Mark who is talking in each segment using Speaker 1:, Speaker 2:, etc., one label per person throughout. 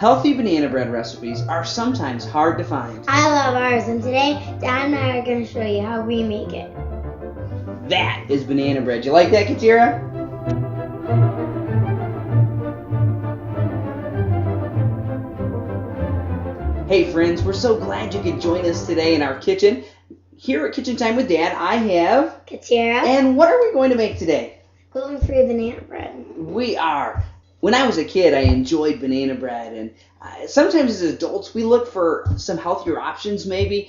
Speaker 1: Healthy banana bread recipes are sometimes hard to find.
Speaker 2: I love ours, and today Dad and I are going to show you how we make it.
Speaker 1: That is banana bread. You like that, Katira? Hey friends, we're so glad you could join us today in our kitchen. Here at Kitchen Time with Dad, I have
Speaker 2: Katira.
Speaker 1: And what are we going to make today?
Speaker 2: Gluten-free banana bread.
Speaker 1: We are. When I was a kid, I enjoyed banana bread, and sometimes as adults, we look for some healthier options, maybe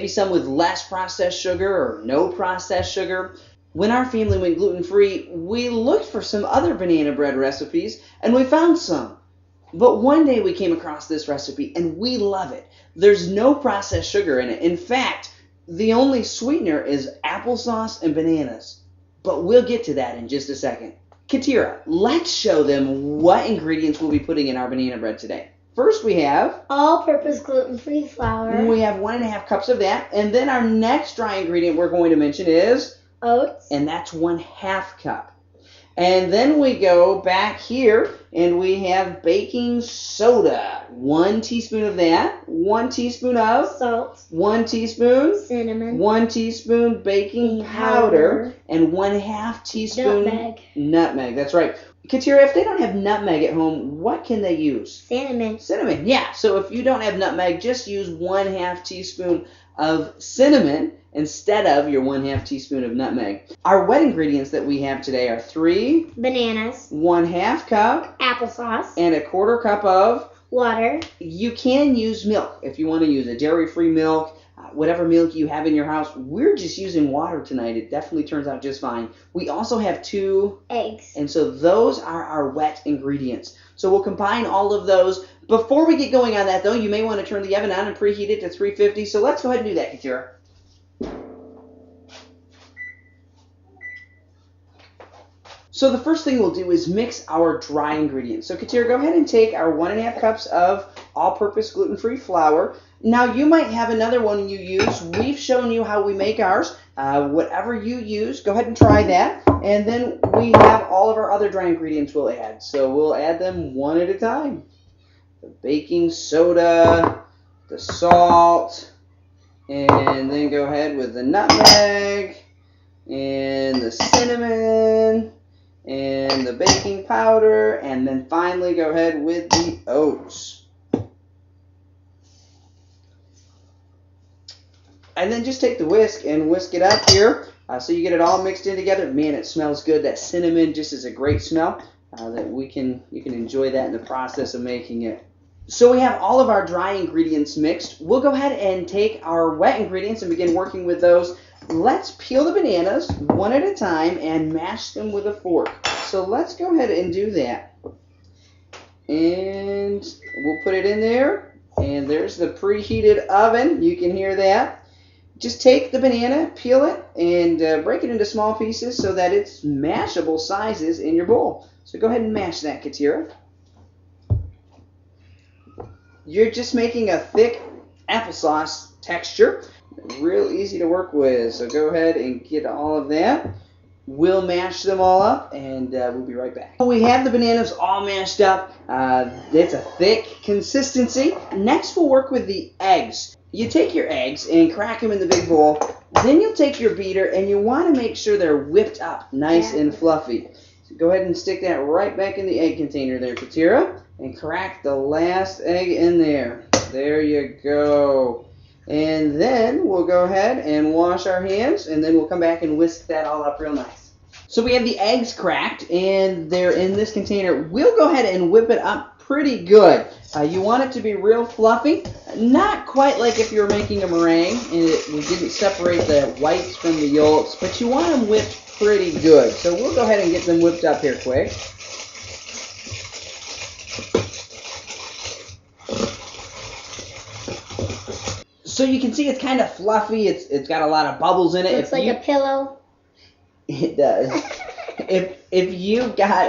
Speaker 1: some with less processed sugar or no processed sugar. When our family went gluten-free, we looked for some other banana bread recipes, and we found some. But one day we came across this recipe, and we love it. There's no processed sugar in it. In fact, the only sweetener is applesauce and bananas. But we'll get to that in just a second. Katira, let's show them what ingredients we'll be putting in our banana bread today. First we have
Speaker 2: all-purpose gluten-free flour.
Speaker 1: We have 1.5 cups of that. And then our next dry ingredient we're going to mention is
Speaker 2: oats.
Speaker 1: And that's 1/2 cup. And then we go back here and we have baking soda. 1 teaspoon of that. 1 teaspoon of
Speaker 2: salt.
Speaker 1: 1 teaspoon
Speaker 2: cinnamon.
Speaker 1: 1 teaspoon baking powder. And 1/2 teaspoon nutmeg. That's right. Katira, if they don't have nutmeg at home, what can they use?
Speaker 2: Cinnamon.
Speaker 1: Cinnamon, yeah. So if you don't have nutmeg, just use 1/2 teaspoon of cinnamon instead of your 1/2 teaspoon of nutmeg. Our wet ingredients that we have today are 3
Speaker 2: bananas,
Speaker 1: 1/2 cup
Speaker 2: applesauce,
Speaker 1: and 1/4 cup of
Speaker 2: water.
Speaker 1: You can use milk if you want to use a dairy-free milk, whatever milk you have in your house. We're just using water tonight. It definitely turns out just fine. We also have 2
Speaker 2: eggs.
Speaker 1: And so those are our wet ingredients. So we'll combine all of those. Before we get going on that, though, you may want to turn the oven on and preheat it to 350. So let's go ahead and do that, Katira. So the first thing we'll do is mix our dry ingredients. So Katira, go ahead and take our 1.5 cups of all-purpose gluten-free flour. Now you might have another one you use. We've shown you how we make ours. Whatever you use, go ahead and try that. And then we have all of our other dry ingredients we'll add. So we'll add them one at a time. The baking soda, the salt, and then go ahead with the nutmeg, and the cinnamon, and the baking powder, and then finally go ahead with the oats. And then just take the whisk and whisk it up here so you get it all mixed in together. Man, it smells good. That cinnamon just is a great smell that you can enjoy that in the process of making it. So we have all of our dry ingredients mixed. We'll go ahead and take our wet ingredients and begin working with those. Let's peel the bananas one at a time and mash them with a fork. So let's go ahead and do that. And we'll put it in there. And there's the preheated oven. You can hear that. Just take the banana, peel it, and break it into small pieces so that it's mashable sizes in your bowl. So go ahead and mash that, Katira. You're just making a thick applesauce texture. Real easy to work with. So go ahead and get all of that. We'll mash them all up, and we'll be right back. We have the bananas all mashed up. It's a thick consistency. Next, we'll work with the eggs. You take your eggs and crack them in the big bowl. Then you'll take your beater, and you want to make sure they're whipped up nice and fluffy. So go ahead and stick that right back in the egg container there, Katira, and crack the last egg in there. There you go. And then we'll go ahead and wash our hands, and then we'll come back and whisk that all up real nice. So we have the eggs cracked, and they're in this container. We'll go ahead and whip it up pretty good. You want it to be real fluffy, not quite like if you were making a meringue and we didn't separate the whites from the yolks, but you want them whipped pretty good. So we'll go ahead and get them whipped up here quick. So you can see it's kind of fluffy. It's got a lot of bubbles in it.
Speaker 2: Looks like a pillow.
Speaker 1: It does. If you've got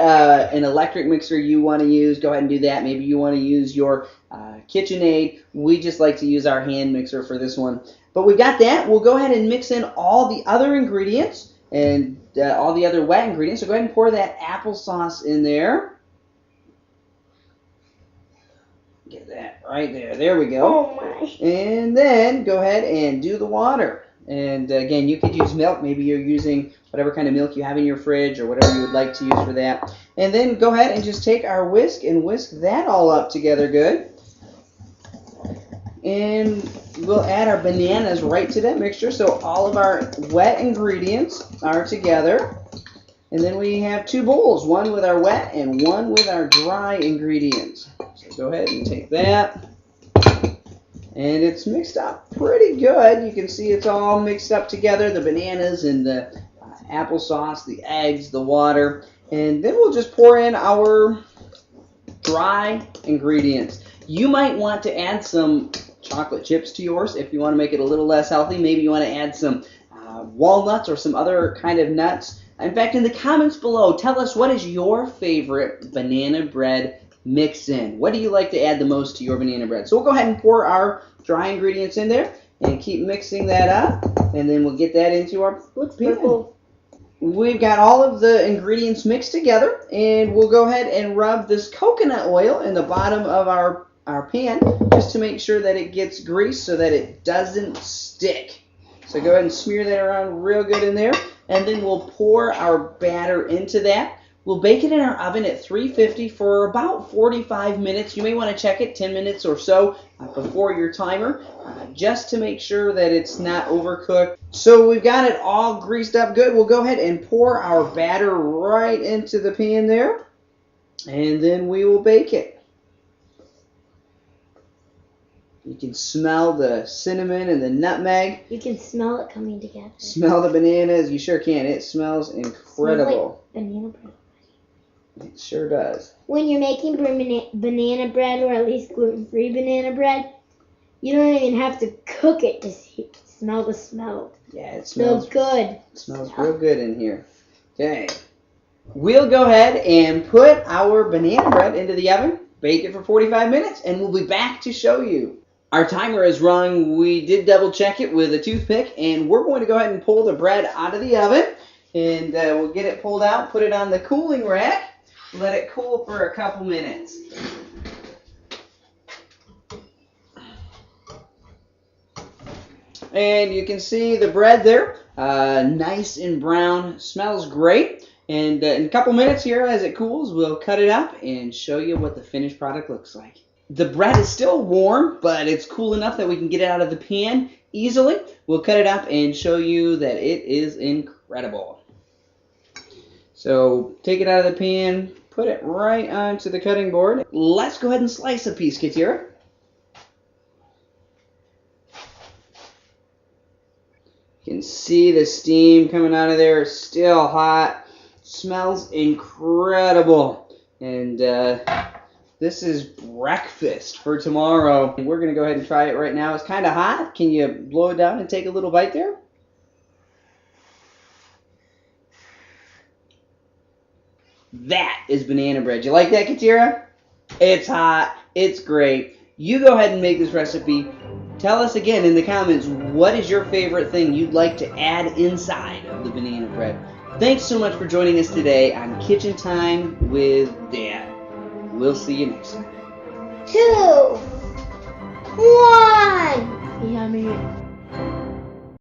Speaker 1: an electric mixer you want to use, go ahead and do that. Maybe you want to use your KitchenAid. We just like to use our hand mixer for this one. But we've got that. We'll go ahead and mix in all the other ingredients and all the other wet ingredients. So go ahead and pour that applesauce in there. Get that right there. There we go.
Speaker 2: Oh my.
Speaker 1: And then go ahead and do the water. And again, you could use milk. Maybe you're using whatever kind of milk you have in your fridge or whatever you would like to use for that. And then go ahead and just take our whisk and whisk that all up together good. And we'll add our bananas right to that mixture. So all of our wet ingredients are together. And then we have two bowls, one with our wet and one with our dry ingredients. So go ahead and take that. And it's mixed up pretty good. You can see it's all mixed up together, the bananas and the applesauce, the eggs, the water. And then we'll just pour in our dry ingredients. You might want to add some chocolate chips to yours if you want to make it a little less healthy. Maybe you want to add some walnuts or some other kind of nuts. In fact, in the comments below, tell us what is your favorite banana bread mix-in. What do you like to add the most to your banana bread? So we'll go ahead and pour our dry ingredients in there and keep mixing that up. And then we'll get that into our pan. We've got all of the ingredients mixed together, and we'll go ahead and rub this coconut oil in the bottom of our pan just to make sure that it gets greased so that it doesn't stick. So go ahead and smear that around real good in there, and then we'll pour our batter into that. We'll bake it in our oven at 350 for about 45 minutes. You may want to check it 10 minutes or so before your timer, just to make sure that it's not overcooked. So we've got it all greased up good. We'll go ahead and pour our batter right into the pan there, and then we will bake it. You can smell the cinnamon and the nutmeg.
Speaker 2: You can smell it coming together.
Speaker 1: Smell the bananas. You sure can. It smells incredible.
Speaker 2: It smells like banana bread.
Speaker 1: It sure does.
Speaker 2: When you're making banana bread, or at least gluten-free banana bread, you don't even have to cook it to smell the smell.
Speaker 1: Yeah, it smells
Speaker 2: good.
Speaker 1: It smells real good in here. Okay. We'll go ahead and put our banana bread into the oven, bake it for 45 minutes, and we'll be back to show you. Our timer is rung. We did double check it with a toothpick, and we're going to go ahead and pull the bread out of the oven, and we'll get it pulled out, put it on the cooling rack, let it cool for a couple minutes. And you can see the bread there, nice and brown, smells great. And in a couple minutes here, as it cools, we'll cut it up and show you what the finished product looks like. The bread is still warm, but it's cool enough that we can get it out of the pan easily. We'll cut it up and show you that it is incredible. So take it out of the pan, put it right onto the cutting board. Let's go ahead and slice a piece, Katira. You can see the steam coming out of there. It's still hot. Smells incredible. And this is breakfast for tomorrow. We're going to go ahead and try it right now. It's kind of hot. Can you blow it down and take a little bite there? That is banana bread. You like that, Katira? It's hot. It's great. You go ahead and make this recipe. Tell us again in the comments, what is your favorite thing you'd like to add inside of the banana bread? Thanks so much for joining us today on Kitchen Time with Dad. We'll see you next time.
Speaker 2: 2, 1. Yummy.